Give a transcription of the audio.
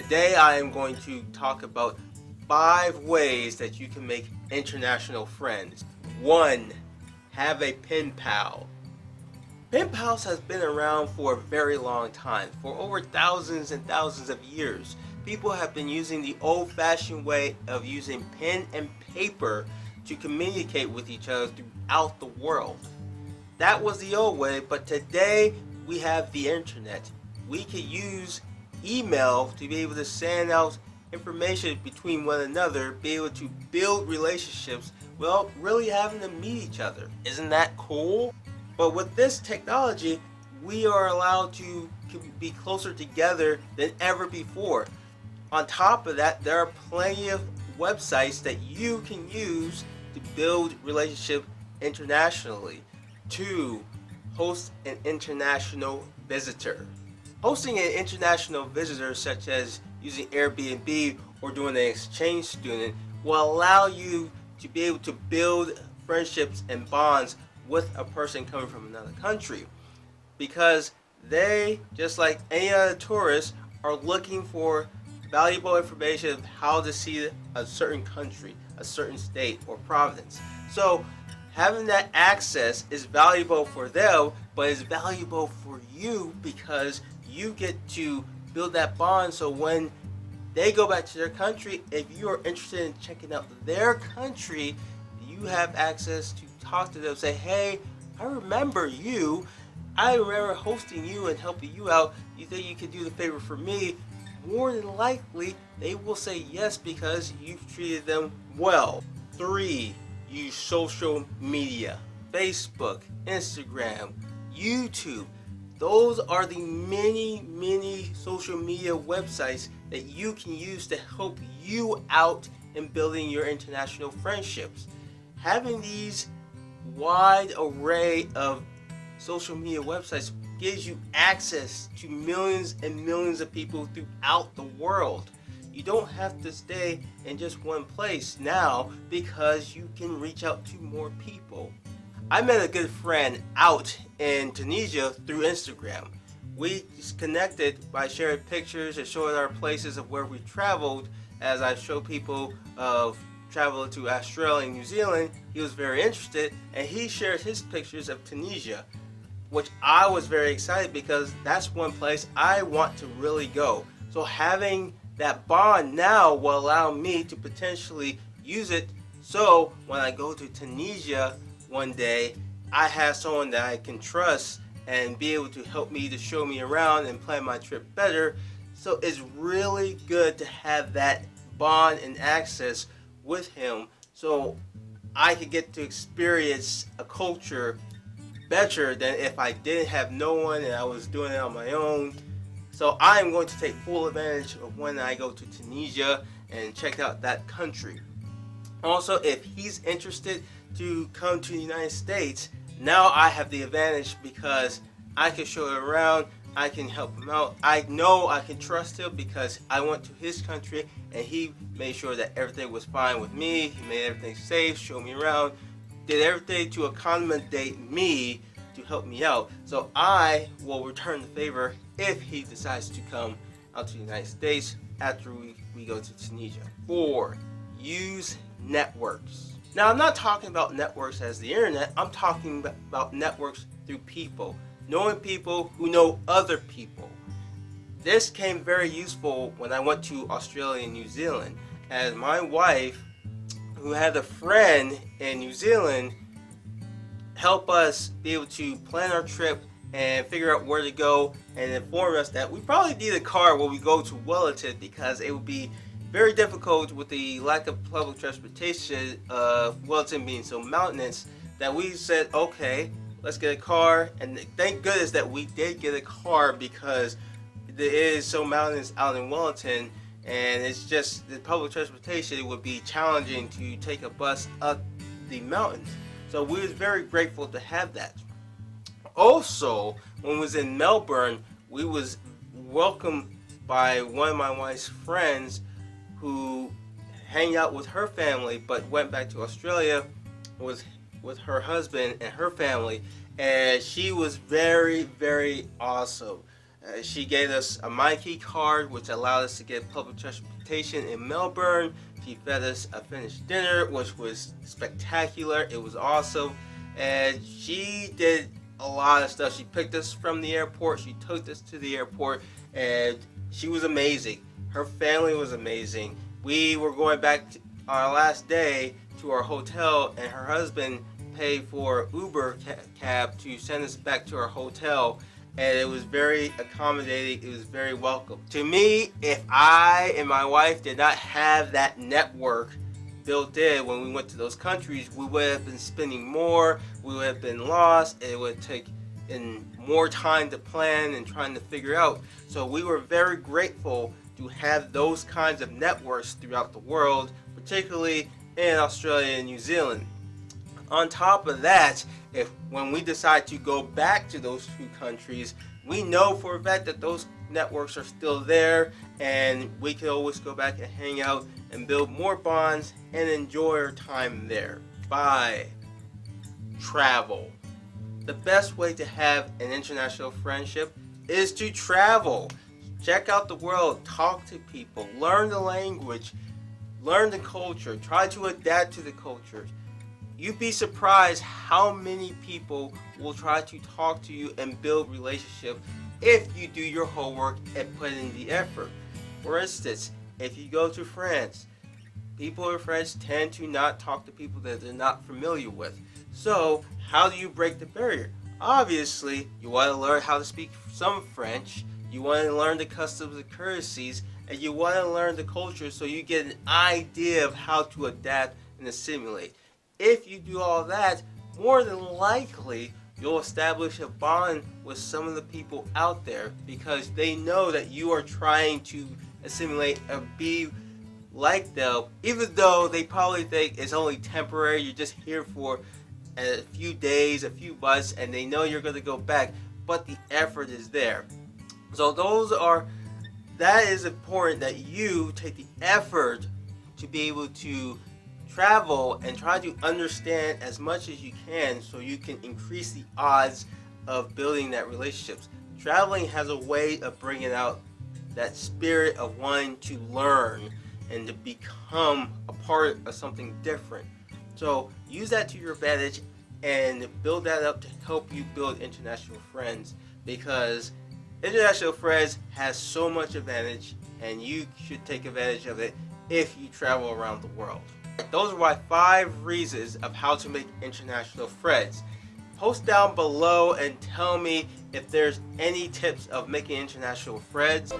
Today I am going to talk about 5 ways that you can make international friends. 1. Have a pen pal. Pen pals has been around for a very long time. For over thousands and thousands of years, people have been using the old-fashioned way of using pen and paper to communicate with each other throughout the world. That was the old way, but today we have the internet. We can use email to be able to send out information between one another, be able to build relationships without really having to meet each other. Isn't that cool? But with this technology, we are allowed to be closer together than ever before. On top of that, there are plenty of websites that you can use to build relationships internationally. 2. Host an international visitor. Hosting an international visitor, such as using Airbnb or doing an exchange student, will allow you to be able to build friendships and bonds with a person coming from another country, because they, just like any other tourists, are looking for valuable information of how to see a certain country, a certain state or province. So having that access is valuable for them, but it's valuable for you because you get to build that bond. So when they go back to their country, if you are interested in checking out their country, you have access to talk to them, say, hey, I remember you. I remember hosting you and helping you out. You think you could do the favor for me? More than likely, they will say yes because you've treated them well. 3. Use social media. Facebook, Instagram, YouTube. Those are the many social media websites that you can use to help you out in building your international friendships. Having these wide array of social media websites gives you access to millions and millions of people throughout the world. You don't have to stay in just one place now because you can reach out to more people. I met a good friend out in Tunisia through Instagram. We just connected by sharing pictures and showing our places of where we traveled. As I show people of traveling to Australia and New Zealand, he was very interested and he shared his pictures of Tunisia, which I was very excited because that's one place I want to really go. So having that bond now will allow me to potentially use it, so when I go to Tunisia one day, I have someone that I can trust and be able to help me, to show me around and plan my trip better. So it's really good to have that bond and access with him, so I could get to experience a culture better than if I didn't have no one and I was doing it on my own. So I am going to take full advantage of when I go to Tunisia and check out that country. Also, if he's interested to come to the United States, now I have the advantage because I can show him around, I can help him out. I know I can trust him because I went to his country and he made sure that everything was fine with me. He made everything safe, showed me around, did everything to accommodate me to help me out. So I will return the favor if he decides to come out to the United States after we go to Tunisia. 4. Use networks. Now, I'm not talking about networks as the internet. I'm talking about networks through people. Knowing people who know other people. This came very useful when I went to Australia and New Zealand, as my wife, who had a friend in New Zealand, helped us be able to plan our trip and figure out where to go, and inform us that we probably need a car when we go to Wellington because it would be very difficult with the lack of public transportation of Wellington being so mountainous, that we said, okay, let's get a car. And thank goodness that we did get a car because it is so mountainous out in Wellington, and it's just the public transportation would be challenging to take a bus up the mountains. So we was very grateful to have that. Also, when we was in Melbourne, we was welcomed by one of my wife's friends who hang out with her family, but went back to Australia with her husband and her family, and she was very awesome. She gave us a My Key card, which allowed us to get public transportation in Melbourne. She fed us a finished dinner, which was spectacular. It was awesome. And she did a lot of stuff. She picked us from the airport. She took us to the airport. And she was amazing. Her family was amazing. We were going back on our last day to our hotel, and her husband paid for Uber cab to send us back to our hotel. And it was very accommodating. It was very welcome. To me, if I and my wife did not have that network built in when we went to those countries, we would have been spending more, we would have been lost, it would take more time to plan and trying to figure out. So we were very grateful to have those kinds of networks throughout the world, particularly in Australia and New Zealand. On top of that, when we decide to go back to those two countries, we know for a fact that those networks are still there, and we can always go back and hang out and build more bonds and enjoy our time there. 5. Travel. The best way to have an international friendship is to travel. Check out the world, talk to people, learn the language, learn the culture, try to adapt to the culture. You'd be surprised how many people will try to talk to you and build relationships if you do your homework and put in the effort. For instance, if you go to France, people in France tend to not talk to people that they're not familiar with. So, how do you break the barrier? Obviously, you want to learn how to speak some French, you want to learn the customs and courtesies, and you want to learn the culture so you get an idea of how to adapt and assimilate. If you do all that, more than likely you'll establish a bond with some of the people out there because they know that you are trying to assimilate and be like them, even though they probably think it's only temporary, you're just here for a few days, a few months, and they know you're going to go back, but the effort is there. So that is important, that you take the effort to be able to travel and try to understand as much as you can so you can increase the odds of building that relationships. Traveling has a way of bringing out that spirit of wanting to learn and to become a part of something different. So use that to your advantage and build that up to help you build international friends, because international friends has so much advantage and you should take advantage of it if you travel around the world. Those are my 5 reasons of how to make international friends. Post down below and tell me if there's any tips of making international friends.